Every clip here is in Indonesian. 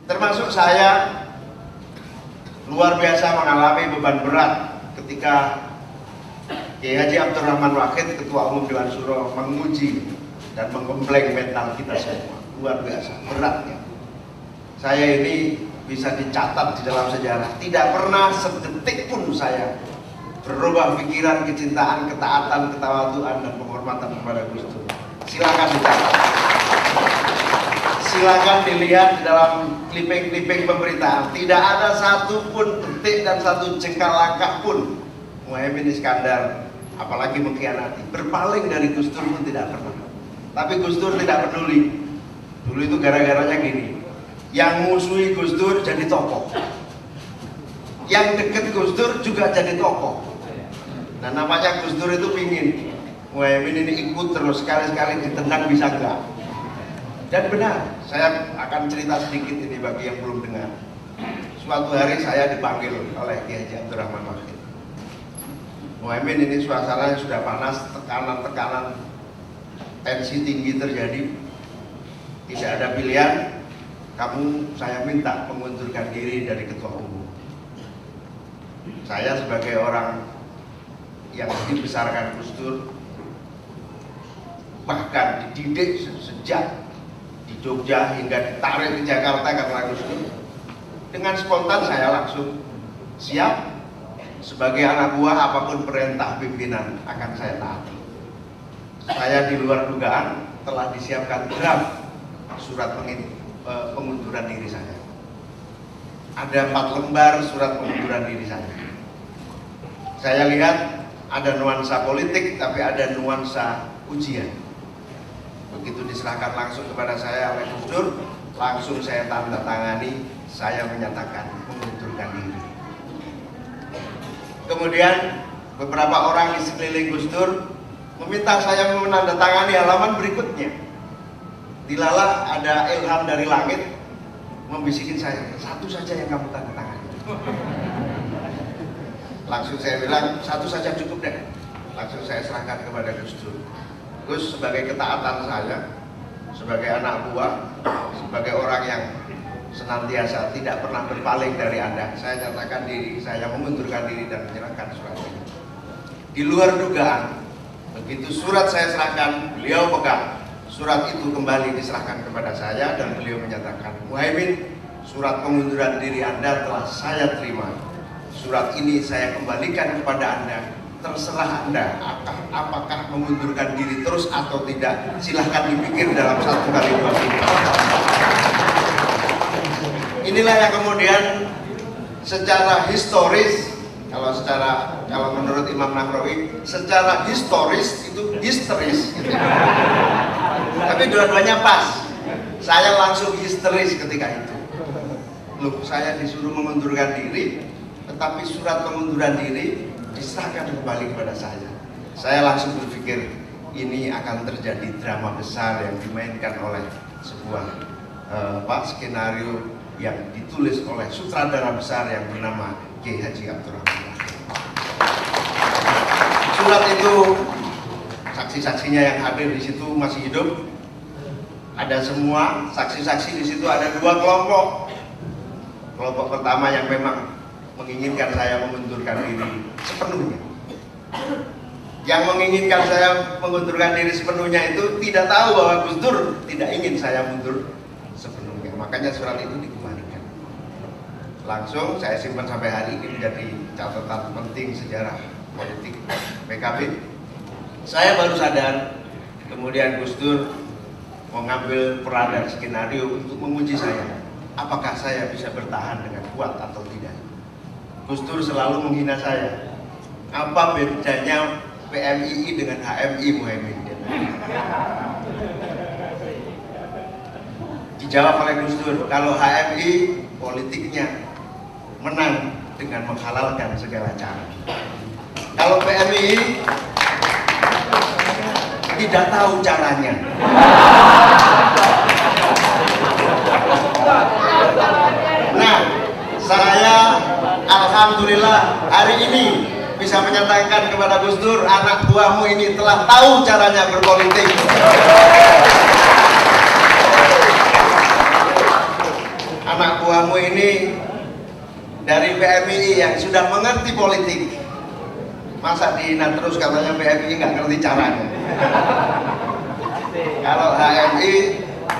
Termasuk saya luar biasa mengalami beban berat ketika Kiai Haji Abdurrahman Wahid, Ketua Umum Dewan Syuro, menguji dan menggembleng mental kita semua. Luar biasa beratnya. Saya ini bisa dicatat di dalam sejarah, tidak pernah sedetik pun saya berubah pikiran, kecintaan, ketaatan, ketawaduan, dan penghormatan kepada Gus Dur. Silakan dicatat. Silakan dilihat di dalam clipping-clipping pemberitaan. Tidak ada satu pun detik dan satu jengkal langkah pun Muhaimin Iskandar, apalagi mengkhianati, berpaling dari Gus Dur pun tidak pernah. Tapi Gus Dur tidak peduli. Dulu itu gara-garanya gini, yang musuhi Gus Dur jadi tokoh, yang deket Gus Dur juga jadi tokoh. Nah, namanya Gus Dur itu pingin Muhaimin ini ikut terus, sekali-sekali ditendang bisa enggak. Dan benar, saya akan cerita sedikit ini bagi yang belum dengar. Suatu hari saya dipanggil oleh Kiai Haji Abdurrahman Wahid. Muhaimin, ini suasananya sudah panas, tekanan-tekanan, tensi tinggi terjadi. Tidak ada pilihan, saya minta mengundurkan diri dari Ketua Umum. Saya sebagai orang yang dibesarkan Gus Dur, bahkan dididik sejak di Jogja hingga ditarik ke Jakarta karena Gus Dur, dengan spontan saya langsung siap sebagai anak buah, apapun perintah pimpinan akan saya taati. Saya di luar dugaan telah disiapkan draft surat pengunduran diri saya. Ada 4 lembar surat pengunduran diri saya. Saya lihat ada nuansa politik, tapi ada nuansa ujian. Begitu diserahkan langsung kepada saya oleh Gus Dur, langsung saya tanda tangani, saya menyatakan mengundurkan diri. Kemudian beberapa orang di sekeliling Gus Dur meminta saya menandatangani halaman berikutnya. Dilalah ada ilham dari langit membisikin saya, satu saja yang kamu tanda tangani. Langsung saya bilang, satu saja cukup deh. Langsung saya serahkan kepada Gus Dur. Gus, sebagai ketaatan saya, sebagai anak buah, sebagai orang yang senantiasa tidak pernah berpaling dari Anda, saya nyatakan diri, saya mengundurkan diri dan menyerahkan surat ini. Di luar dugaan, begitu surat saya serahkan, beliau pegang. Surat itu kembali diserahkan kepada saya dan beliau menyatakan, Muhaimin, surat pengunduran diri Anda telah saya terima. Surat ini saya kembalikan kepada Anda. Terserah Anda apakah mengundurkan diri terus atau tidak. Silahkan dipikir dalam 1 kali 2 kali. Inilah yang kemudian secara historis, kalau menurut Imam Nahrawi, secara historis itu histeris gitu. Tapi dua-duanya pas. Saya langsung histeris ketika itu. Loh, saya disuruh mengundurkan diri, tetapi surat pengunduran diri diserahkan kembali kepada saya. Saya langsung berpikir, ini akan terjadi drama besar yang dimainkan oleh sebuah skenario yang ditulis oleh sutradara besar yang bernama Kiai Haji Abdurrahman Wahid. Surat itu, saksi-saksinya yang hadir di situ masih hidup. Ada semua saksi-saksi di situ, ada 2 kelompok. Kelompok pertama yang memang menginginkan saya mengundurkan diri sepenuhnya. Yang menginginkan saya mengundurkan diri sepenuhnya itu tidak tahu bahwa Gus Dur tidak ingin saya mundur sepenuhnya. Makanya surat itu dikembalikan. Langsung saya simpan sampai hari ini menjadi catatan penting sejarah politik PKB. Saya baru sadar kemudian Gus Dur mengambil peran dan skenario untuk menguji saya. Apakah saya bisa bertahan dengan kuat atau tidak? Gus Dur selalu menghina saya. Apa bedanya PMII dengan HMI, Muhaimin? Dijawab oleh Gus Dur, kalau HMI politiknya menang dengan menghalalkan segala cara. Kalau PMII tidak tahu caranya. Nah, saya alhamdulillah hari ini bisa menyatakan kepada Gus Dur, anak buahmu ini telah tahu caranya berpolitik. Anak Kamu ini dari PMII yang sudah mengerti politik, masa dihina terus katanya PMII nggak ngerti caranya. Kalau HMI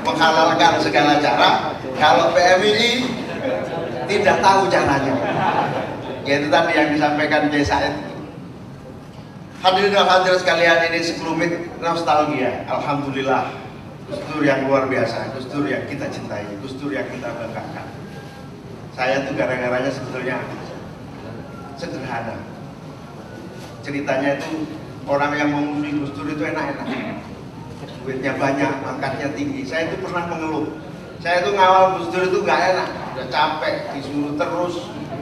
menghalalkan segala cara, kalau PMII tidak tahu caranya. Yaitu tadi yang disampaikan Kiai Said. Hadirin dan hadirat sekalian, ini sekelumit nostalgia. Alhamdulillah, Gus Dur yang luar biasa, Gus Dur yang kita cintai, Gus Dur yang kita banggakan. Saya tuh gara-garanya sebetulnya sederhana. Ceritanya itu orang yang memusuhi Gus Dur itu enak-enak, duitnya banyak, pangkatnya tinggi. Saya itu pernah mengeluh, saya itu ngawal Gus Dur itu gak enak, udah capek, disuruh terus,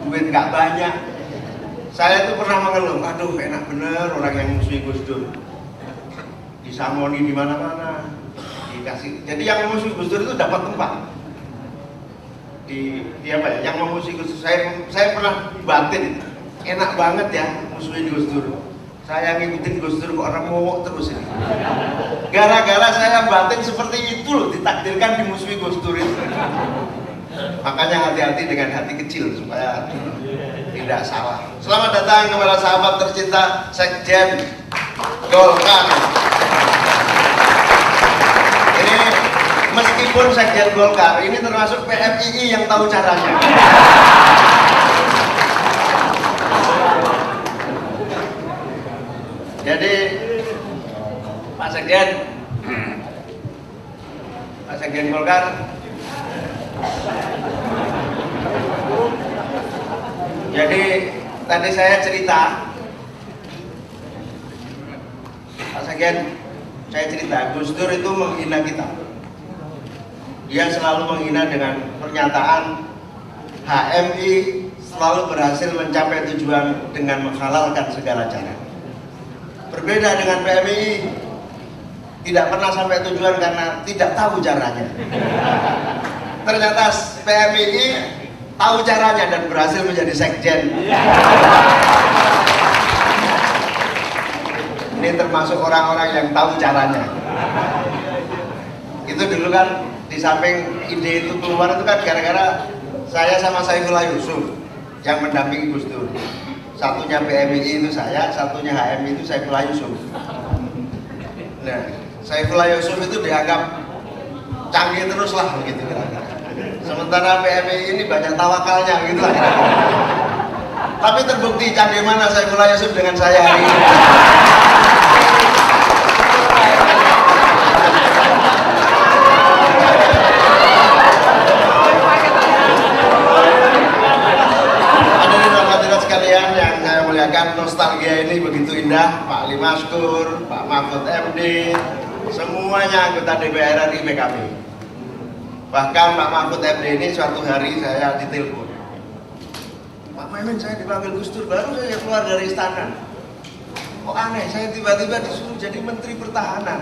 duit gak banyak. Saya itu pernah mengeluh, aduh enak bener orang yang musuhi Gus Dur, disamoni di mana-mana, dikasih. Jadi yang memusuhi Gus Dur itu dapat tempat. Di apa ya? Yang memusuhi Gus Dur, saya pernah batin, enak banget ya musuhin Gus Dur. Saya ngikutin Gus Dur kok orang ngomong terus ini. Gara-gara saya batin seperti itu loh, ditakdirkan dimusuhi Gus Dur itu. Makanya hati-hati dengan hati kecil supaya tidak salah. Selamat datang kepada sahabat tercinta Sekjen Golkar. Ini meskipun Sekjen Golkar ini termasuk PMII yang tahu caranya. Jadi Pak Sekjen Golkar, jadi tadi saya cerita, Pak Sekjen, saya cerita Gus Dur itu menghina kita. Dia selalu menghina dengan pernyataan HMI selalu berhasil mencapai tujuan dengan menghalalkan segala cara. Berbeda dengan PMII, tidak pernah sampai tujuan karena tidak tahu caranya. Ternyata PMII tahu caranya dan berhasil menjadi sekjen. Ini termasuk orang-orang yang tahu caranya. Itu dulu kan di samping ide itu keluar itu kan gara-gara saya sama Saifullah Yusuf yang mendampingi Gus Dur. Satunya PMII itu saya, satunya HMI itu Saifullah Yusuf. Nah, Saifullah Yusuf itu dianggap canggih terus lah begitu kira-kira. Sementara PMII ini banyak tawakalnya gitu lah. Tapi terbukti canggih mana Saifullah Yusuf dengan saya hari ini. Nostalgia ini begitu indah. Pak Limaskur, Pak Mahfud MD, semuanya anggota DPR RI PKB. Bahkan Pak Mahfud MD ini suatu hari saya ditelepon, Pak Maimin, saya dipanggil Gus Dur, baru saya keluar dari istana. Kok aneh, saya tiba-tiba disuruh jadi Menteri Pertahanan.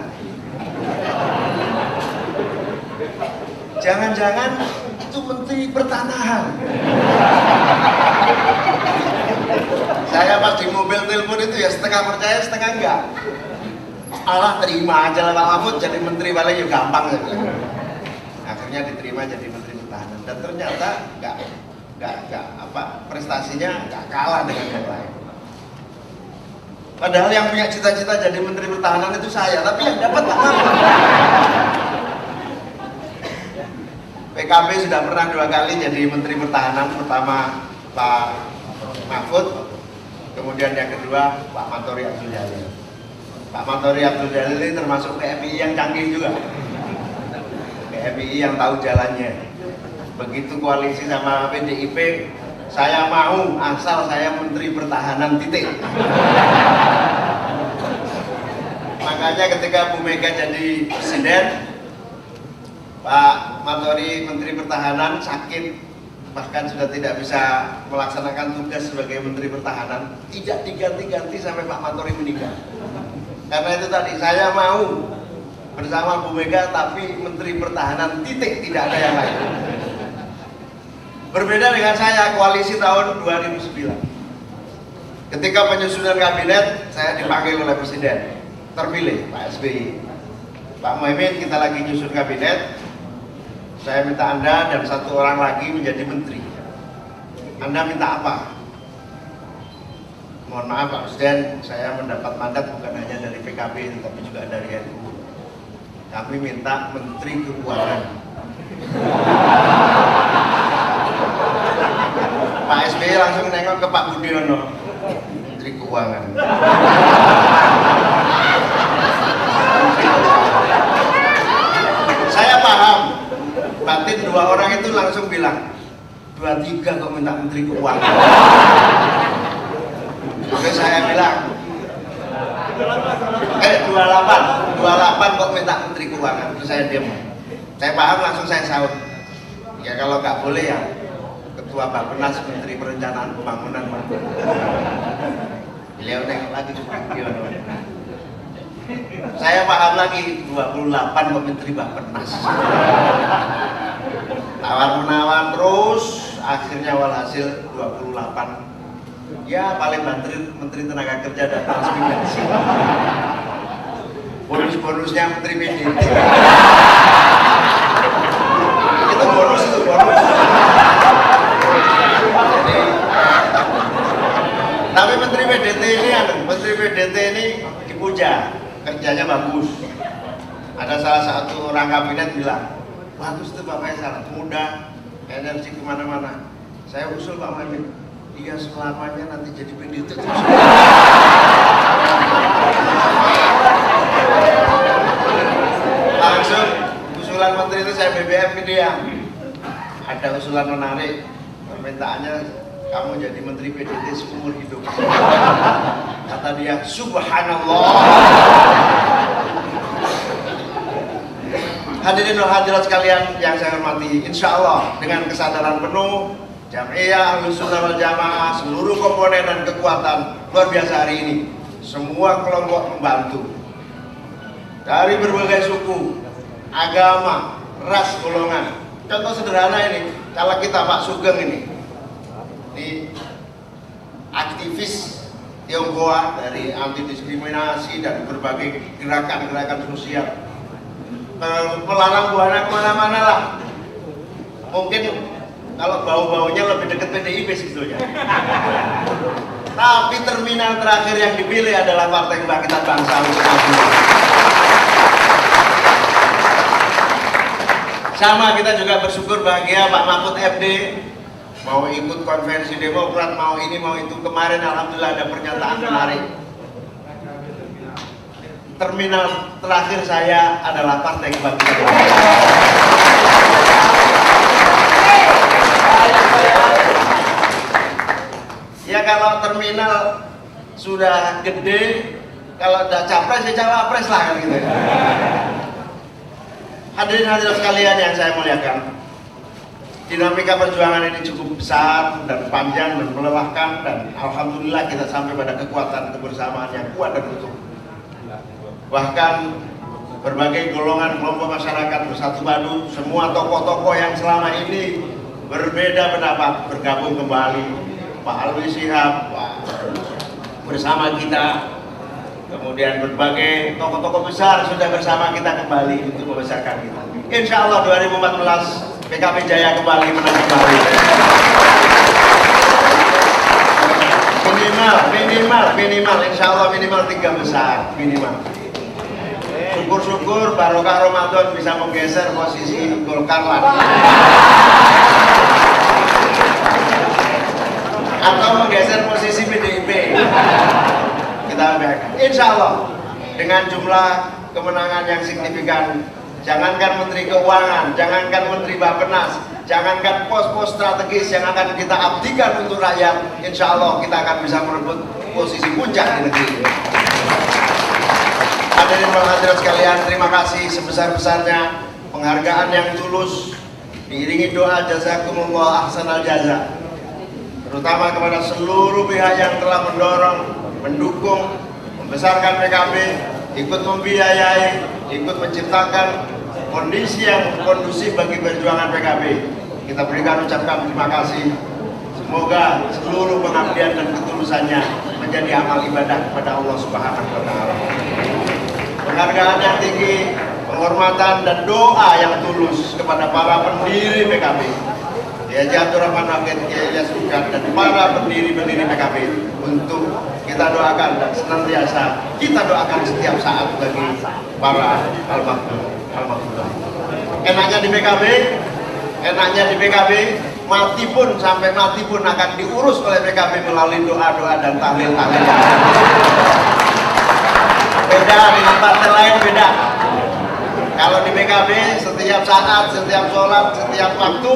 Jangan-jangan itu Menteri Pertanahan. Saya pas di mobil telepon itu ya setengah percaya setengah enggak. Allah terima aja lah Pak Mahfud jadi menteri paling ya gampang saja. Akhirnya diterima jadi Menteri Pertahanan dan ternyata enggak prestasinya enggak kalah dengan yang lain. Padahal yang punya cita-cita jadi Menteri Pertahanan itu saya, tapi yang dapat Pak Mahfud. PKB sudah pernah 2 kali jadi Menteri Pertahanan, pertama Pak Mahfud, kemudian yang kedua Pak Matori Abdul Jalil. Pak Matori Abdul Jalil ini termasuk PMII yang canggih juga, PMII yang tahu jalannya. Begitu koalisi sama PDIP, saya mau asal saya Menteri Pertahanan titik. Makanya ketika Bu Mega jadi presiden, Pak Matori Menteri Pertahanan sakit, bahkan sudah tidak bisa melaksanakan tugas sebagai Menteri Pertahanan, tidak diganti-ganti sampai Pak Matori meninggal. Karena itu tadi, saya mau bersama Bu Mega tapi Menteri Pertahanan titik, tidak ada yang lain. Berbeda dengan saya, koalisi tahun 2009. Ketika penyusunan kabinet, saya dipanggil oleh Presiden, terpilih Pak SBY. Pak Muhaimin, kita lagi nyusun kabinet, Saya minta Anda dan satu orang lagi menjadi menteri. Anda minta apa? Mohon maaf Pak Presiden, saya mendapat mandat bukan hanya dari PKB tapi juga dari NU. Kami minta Menteri Keuangan. Pak SBY langsung nengok ke Pak Budiono, Menteri Keuangan. Saya paham, batin dua orang itu langsung bilang, 23 kok minta Menteri Keuangan. Oke, saya bilang 28 kok minta Menteri Keuangan. Terus saya diam. Saya paham, langsung saya sahut. Ya kalau nggak boleh ya Ketua Bappenas, Menteri Perencanaan Pembangunan. Beliau nengok lagi ke Pak Budiono. Saya paham lagi 28 kok Menteri Bappenas. Tawar-menawar terus, akhirnya walhasil 28. Ya paling Menteri Tenaga Kerja dan Transmigrasi. Bonus-bonusnya Menteri PDT. Itu bonus. Jadi, tapi Menteri PDT ini dipuja, kerjanya bagus. Ada salah satu orang kabinet bilang, bagus tuh Pak Faisal, muda, energi kemana-mana. Saya usul Pak Muhammad, dia selamanya nanti jadi PDT terus. Langsung usulan menteri itu saya BBM ke dia. Ada usulan menarik, permintaannya kamu jadi menteri PDT seumur hidup. Kata dia, subhanallah. Hadirin dan hadirat sekalian yang saya hormati, insya Allah dengan kesadaran penuh Jam'iyah Ahlus Sunnah wal Jamaah, seluruh komponen dan kekuatan luar biasa hari ini, semua kelompok membantu dari berbagai suku, agama, ras, golongan. Contoh sederhana ini, kalau kita Pak Sugeng ini aktivis Tionghoa dari anti diskriminasi dan berbagai gerakan-gerakan sosial, melarang buana kemana-mana lah. Mungkin kalau bau-baunya lebih dekat PDIP sebetulnya. Tapi terminal terakhir yang dipilih adalah Partai Kebangkitan Bangsa untuk maju. Sama kita juga bersyukur bahagia Pak Mahfud MD mau ikut konvensi Demokrat, mau ini mau itu. Kemarin alhamdulillah ada pernyataan menarik. Terminal terakhir saya adalah Partai Kebangkitan Bangsa. Ya kalau terminal sudah gede, kalau udah capres ya cawapres lah kan gitu. Hadirin hadirat sekalian yang saya muliakan, dinamika perjuangan ini cukup besar dan panjang dan melelahkan, dan alhamdulillah kita sampai pada kekuatan kebersamaan yang kuat dan utuh. Bahkan berbagai golongan kelompok masyarakat bersatu padu, semua tokoh-tokoh yang selama ini berbeda pendapat bergabung kembali. Pak Alwi Shihab bersama kita, kemudian berbagai tokoh-tokoh besar sudah bersama kita kembali untuk membesarkan kita. Insya Allah 2014 PKB Jaya kembali menang kembali. Minimal insya Allah minimal 3 besar minimal. Syukur-syukur barokah Ramadan bisa menggeser posisi Golkar lagi. Atau menggeser posisi PDIP. Kita biarkan. Insya Allah dengan jumlah kemenangan yang signifikan, jangankan Menteri Keuangan, jangankan Menteri Bappenas, jangankan pos-pos strategis yang akan kita abdikan untuk rakyat, insya Allah kita akan bisa merebut posisi puncak di negeri ini. Hadirin dan hadirat sekalian, terima kasih sebesar-besarnya penghargaan yang tulus diiringi doa jazakumullah ahsanal jaza, terutama kepada seluruh pihak yang telah mendorong, mendukung, membesarkan PKB, ikut membiayai, ikut menciptakan kondisi yang kondusif bagi perjuangan PKB. Kita berikan ucapkan terima kasih. Semoga seluruh pengabdian dan ketulusannya menjadi amal ibadah kepada Allah Subhanahu wa Ta'ala. Penghargaan yang tinggi, penghormatan dan doa yang tulus kepada para pendiri PKB, Kiai Abdul Rahman Wahid, Kiai Ilyas Sugar, dan para pendiri-pendiri PKB, untuk kita doakan dan senantiasa kita doakan setiap saat bagi para almarhum. Enaknya di PKB, mati pun sampai mati pun akan diurus oleh PKB melalui doa-doa dan tahlil-tahlil. Beda dengan partai lain, beda. Kalau di PKB setiap saat, setiap sholat, setiap waktu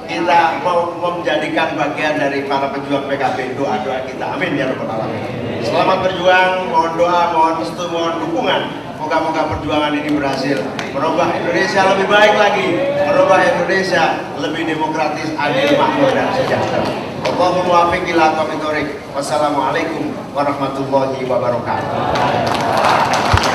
kita mau menjadikan bagian dari para pejuang PKB, doa-doa kita. Amin ya rabbal alamin. Selamat berjuang, mohon doa, mohon restu, mohon dukungan. Moga-moga perjuangan ini berhasil merubah Indonesia lebih baik lagi, merubah Indonesia lebih demokratis, adil, makmur, dan sejahtera. Allahumma waffiq ila aqwamit thoriq. Wassalamualaikum warahmatullahi wabarakatuh.